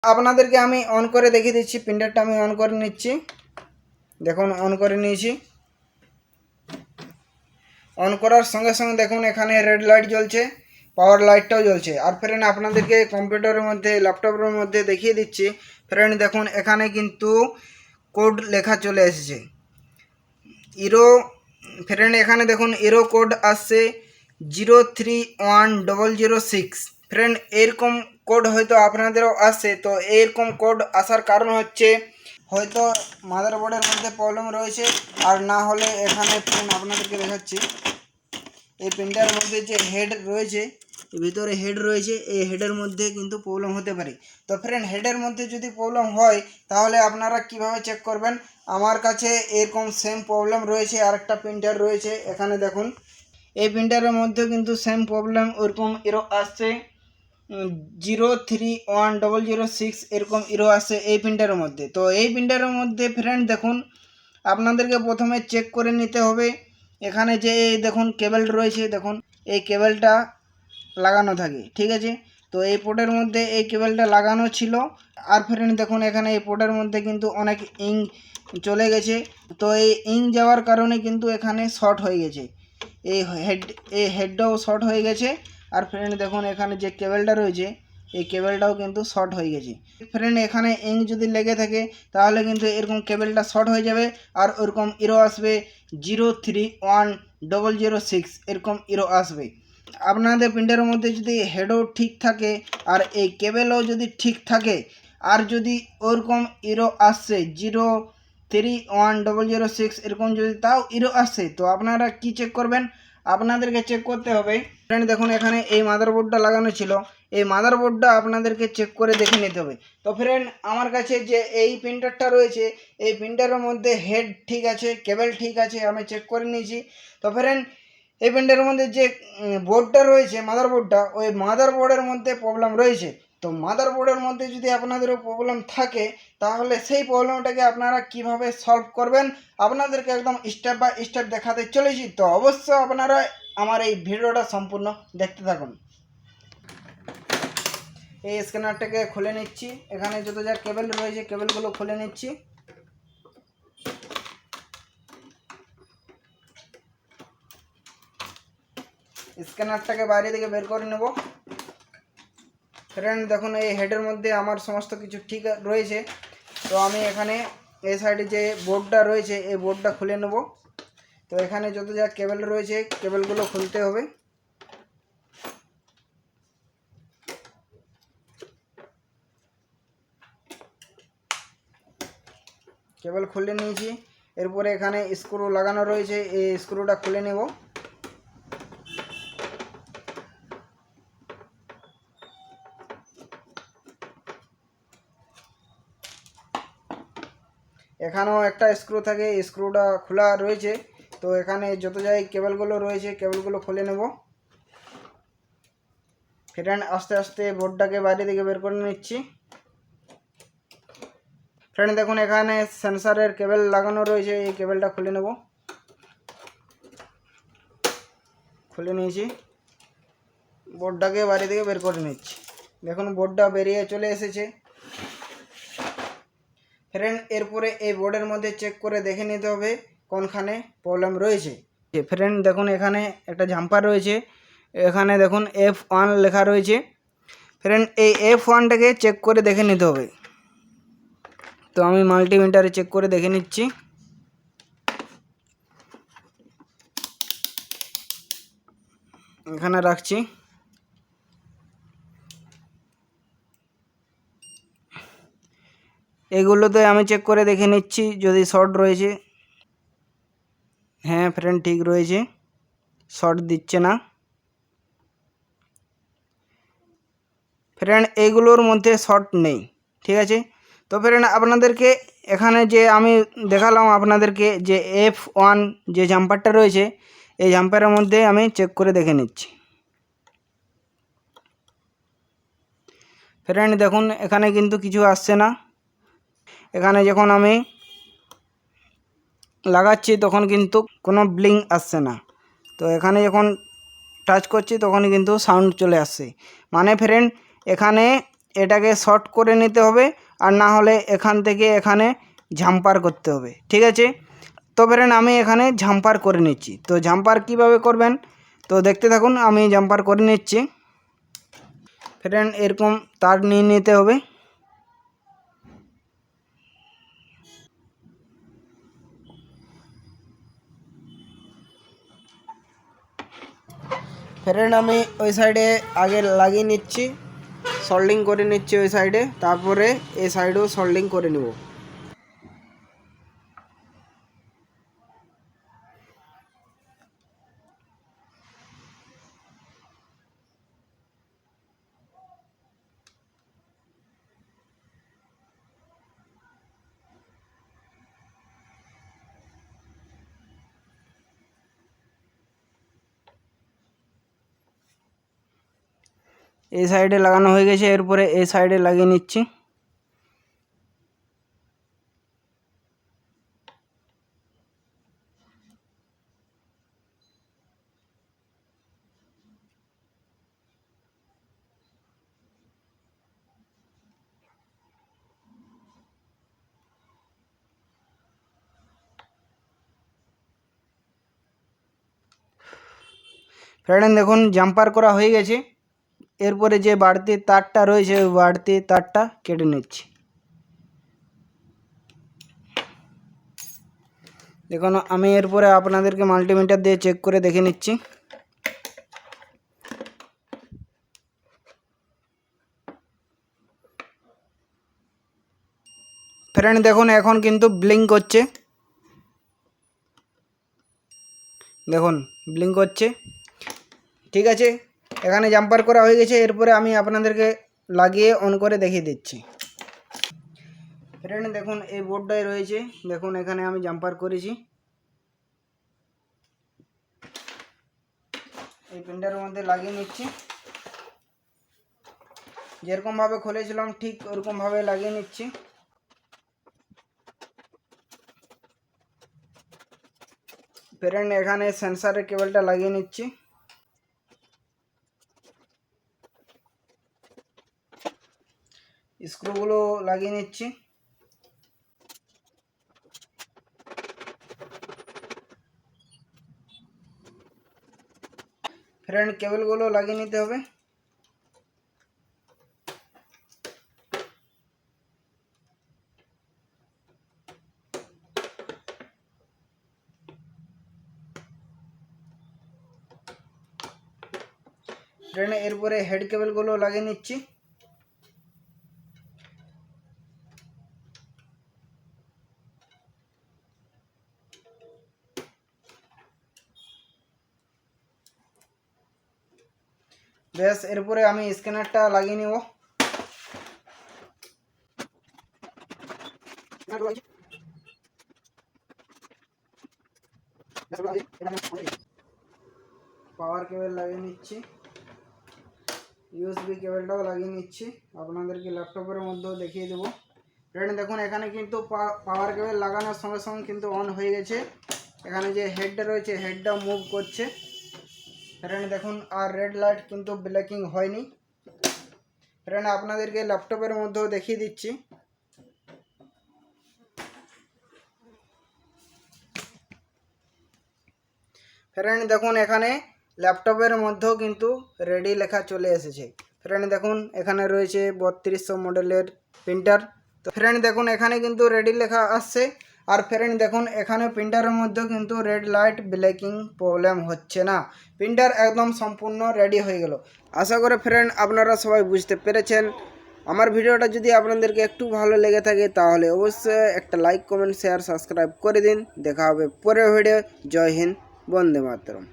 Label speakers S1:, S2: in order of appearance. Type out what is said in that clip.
S1: আপনাদেরকে আমি অন করে দেখিয়ে দিচ্ছি। প্রিন্টারটা আমি অন করে নিচ্ছি। দেখুন অন করে নিয়েছি। অন করার সঙ্গে সঙ্গে দেখুন এখানে রেড লাইট জ্বলছে, পাওয়ার লাইটটাও জ্বলছে। আর ফ্রেন্ড আপনাদেরকে কম্পিউটারের মধ্যে ল্যাপটপের মধ্যে দেখিয়ে দিচ্ছি। ফ্রেন্ড দেখুন এখানে কিন্তু কোড লেখা চলে এসেছে ইরো। ফ্রেন্ড এখানে দেখুন ইরো কোড আসছে 031006। ফ্রেন্ড এরকম কোড হয়তো আপনাদেরও আসছে। তো এরকম কোড আসার কারণ হচ্ছে হয়তো মাদারবোর্ডের মধ্যে প্রবলেম রয়েছে, আর না হলে এখানে ফ্রেন্ড আপনাদেরকে দেখাচ্ছি এই প্রিন্টারের মধ্যে যে হেড রয়েছে, ভিতরে হেড রয়েছে, এই হেডের মধ্যে কিন্তু প্রবলেম হতে পারে। তো ফ্রেন্ড হেডের মধ্যে যদি প্রবলেম হয় তাহলে আপনারা কিভাবে চেক করবেন? আমার কাছে এরকম সেম প্রবলেম রয়েছে, আরেকটা প্রিন্টার রয়েছে এখানে দেখুন। এই প্রিন্টারের মধ্যে কিন্তু সেম প্রবলেম ওরকম ইরো আসছে 031006 এরকম ইরো আসছে এই প্রিন্টারের মধ্যে। তো এই প্রিন্টারের মধ্যে ফ্রেন্ড দেখুন আপনাদেরকে প্রথমে চেক করে নিতে হবে এখানে যে দেখুন কেবল রয়েছে, দেখুন এই কেবলটা লাগানো থাকে, ঠিক আছে। তো এই পোর্টের মধ্যে এই কেবলটা লাগানো ছিল। আর ফ্রেন্ড দেখুন এখানে এই পোর্টের মধ্যে কিন্তু অনেক ইঙ্ক চলে গেছে। তো এই ইঙ্ক যাওয়ার কারণে কিন্তু এখানে শর্ট হয়ে গেছে, এই হেডটাও শর্ট হয়ে গেছে। আর ফ্রেন্ড দেখুন এখানে যে কেবলটা রয়েছে এই কেবলটাও কিন্তু শর্ট হয়ে গেছে। ফ্রেন্ড এখানে ইঙ্ক যদি লেগে থাকে তাহলে কিন্তু এরকম কেবলটা শর্ট হয়ে যাবে, আর ওরকম ইরো আসবে 031006 এরকম ইরো আসবে। আপনাদের প্রিন্টারের মধ্যে যদি হেডও ঠিক থাকে আর এই কেবলও যদি ঠিক থাকে, আর যদি ওরকম ইরো আসছে 031006 এরকম যদি তাও ইরো আসছে, তো আপনারা কি চেক করবেন? আপনাদেরকে চেক করতে হবে ফ্রেন্ড দেখুন এখানে এই মাদারবোর্ডটা লাগানো ছিল, এই মাদারবোর্ডটা আপনাদেরকে চেক করে দেখে নিতে হবে। তো ফ্রেন্ড আমার কাছে যে এই প্রিন্টারটা রয়েছে এই প্রিন্টারের মধ্যে হেড ঠিক আছে, কেবল ঠিক আছে, আমি চেক করে নিয়েছি। তো ফ্রেন্ড এই প্রিন্টারের মধ্যে যে বোর্ডটা রয়েছে মাদারবোর্ডটা, ওই মাদারবোর্ডের মধ্যে প্রবলেম রয়েছে। তো মাদারবোর্ডের মধ্যে যদি আপনাদেরও প্রবলেম থাকে তাহলে সেই প্রবলেমটাকে আপনারা কিভাবে সলভ করবেন আপনাদেরকে একদম স্টেপ বাই স্টেপ দেখাতে চলেছি। তো অবশ্যই আপনারা আমার এই ভিডিওটা সম্পূর্ণ দেখতে থাকুন। এই স্ক্যানারটাকে খুলে নিচ্ছি, এখানে যত যা কেবল রয়েছে কেবলগুলো খুলে নিচ্ছি। স্ক্যানারটাকে বাইরে থেকে বের করে নেব। ফ্রেন্ড দেখুন এই হেডের মধ্যে আমার সমস্ত কিছু ঠিক রয়েছে। তো আমি এখানে এই সাইডে যে বোর্ডটা রয়েছে এই বোর্ডটা খুলে নেব। তো এখানে যত যা কেবল রয়েছে কেবলগুলো খুলতে হবে। কেবল খুলে নিয়েছি। এরপরে এখানে স্ক্রু লাগানো রয়েছে, এই স্ক্রুটা খুলে নেব। এখানেও একটা স্ক্রু থাকে, স্ক্রুটা খোলা রয়েছে। তো এখানে যত যাই কেবলগুলো রয়েছে কেবলগুলো খুলে নেব। ফ্রেন্ড আস্তে আস্তে বোর্ডটাকে বাইরে দিকে বের করে নিচ্ছি। ফ্রেন্ড দেখুন এখানে সেন্সারের কেবল লাগানো রয়েছে, এই কেবলটা খুলে নেব। খুলে নিয়েছি, বোর্ডটাকে বাইরে দিকে বের করে নিচ্ছি। দেখুন বোর্ডটা বেরিয়ে চলে এসেছে। ফ্রেন্ড এরপরে এই বোর্ডের মধ্যে চেক করে দেখে নিতে হবে কোনখানে প্রবলেম রয়েছে। ফ্রেন্ড দেখুন এখানে একটা জাম্পার রয়েছে, এখানে দেখুন F1 লেখা রয়েছে। ফ্রেন্ড এই F1টাকে চেক করে দেখে নিতে হবে। তো আমি মাল্টিমিটারে চেক করে দেখে নিচ্ছি। এখানে রাখছি। এগুলোতে আমি চেক করে দেখে নিচ্ছি যদি শর্ট রয়েছে। হ্যাঁ ফ্রেন্ড ঠিক রয়েছে, শর্ট দিচ্ছে না। ফ্রেন্ড এইগুলোর মধ্যে শর্ট নেই, ঠিক আছে। তো ফ্রেন্ড আপনাদেরকে এখানে যে আমি দেখালাম আপনাদেরকে যে F1 যে জাম্পারটা রয়েছে এই জাম্পারের মধ্যে আমি চেক করে দেখে নিচ্ছি। ফ্রেন্ড দেখুন এখানে কিন্তু কিছু আসছে না। এখানে যখন আমি লাগাচ্ছি তখন কিন্তু কোনো ব্লিং আসছে না। তো এখানে যখন টাচ করছি তখন কিন্তু সাউন্ড চলে আসছে। মানে ফ্রেন্ড এখানে এটাকে শর্ট করে নিতে হবে, আর না হলে এখান থেকে এখানে ঝাম্পার করতে হবে। ঠিক আছে, তো ফ্রেন্ড আমি এখানে ঝাম্পার করে নিচ্ছি। তো ঝাম্পার কিভাবে করবেন তো দেখতে থাকুন, আমি জাম্পার করে নিচ্ছি। ফ্রেন্ড এরকম তার নিয়ে নিতে হবে। ফ্রেন্ড আমি ওই সাইডে আগে লাগিয়ে নিচ্ছি, সোল্ডিং করে নিচ্ছি ওই সাইডে, তারপরে এই সাইডেও সোল্ডিং করে নেব। এই সাইডে লাগানো হয়ে গেছে, এরপরে এই সাইডে লাগিয়ে নিচ্ছি। ফ্রেন্ড দেখুন জাম্পার করা হয়ে গেছে, এরপরে যে বাড়তি তারটা রয়েছে ওই বাড়তি তারটা কেটে নিচ্ছি। দেখুন আমি এরপরে আপনাদেরকে মাল্টিমিটার দিয়ে চেক করে দেখে নিচ্ছি। ফ্রেন্ড দেখুন এখন কিন্তু ব্লিঙ্ক করছে, দেখুন ব্লিঙ্ক করছে। ঠিক আছে, এখানে জাম্পার করা হয়ে গেছে, এরপরে আমি আপনাদেরকে লাগিয়ে অন করে দেখিয়ে দিচ্ছি। ফ্রেন্ড দেখুন এই বোর্ডটাই রয়েছে, দেখুন এখানে আমি জাম্পার করেছি। এই প্রিন্টারের মধ্যে লাগিয়ে নিচ্ছি, যেরকমভাবে খুলেছিলাম ঠিক ওরকমভাবে লাগিয়ে নিচ্ছি। ফ্রেন্ড এখানে সেন্সারের কেবলটা লাগিয়ে নিচ্ছি। স্ক্রুগুলো লাগিয়ে নিচ্ছি। ফ্রেন্ড কেবলগুলো লাগিয়ে নিতে হবে। ফ্রেন্ড এরপরে হেড কেবলগুলো লাগিয়ে নিচ্ছি। বেশ, এরপরে আমি স্ক্যানারটা লাগিয়ে নেব। পাওয়ার কেবল লাগিয়ে নিচ্ছি, ইউএসবি কেবলটাও লাগিয়ে নিচ্ছি, আপনাদেরকে ল্যাপটপের মধ্যেও দেখিয়ে দেবো। ফ্রেন্ড দেখুন এখানে কিন্তু পাওয়ার কেবল লাগানোর সঙ্গে সঙ্গে কিন্তু অন হয়ে গেছে। এখানে যে হেডটা রয়েছে হেডটা মুভ করছে। ফ্রেন্ড দেখুন আর রেড লাইট কিন্তু ব্ল্যাকিং হয়নি। ফ্রেন্ড আপনাদেরকে ল্যাপটপের মধ্যেও দেখিয়ে দিচ্ছি। ফ্রেন্ড দেখুন এখানে ল্যাপটপের মধ্যেও কিন্তু রেডি লেখা চলে এসেছে। ফ্রেন্ড দেখুন এখানে রয়েছে 3200 মডেলের প্রিন্টার। তো ফ্রেন্ড দেখুন এখানে কিন্তু রেডি লেখা আসছে। আর ফ্রেন্ড দেখুন এখানে প্রিন্টারের মধ্যেও কিন্তু রেড লাইট ব্ল্যাকিং প্রবলেম হচ্ছে না, প্রিন্টার একদম সম্পূর্ণ রেডি হয়ে গেল। আশা করে ফ্রেন্ড আপনারা সবাই বুঝতে পেরেছেন। আমার ভিডিওটা যদি আপনাদেরকে একটু ভালো লেগে থাকে তাহলে অবশ্যই একটা লাইক, কমেন্ট, শেয়ার, সাবস্ক্রাইব করে দিন। দেখা হবে পরের ভিডিও। জয় হিন্দ, বন্দে মাতরম।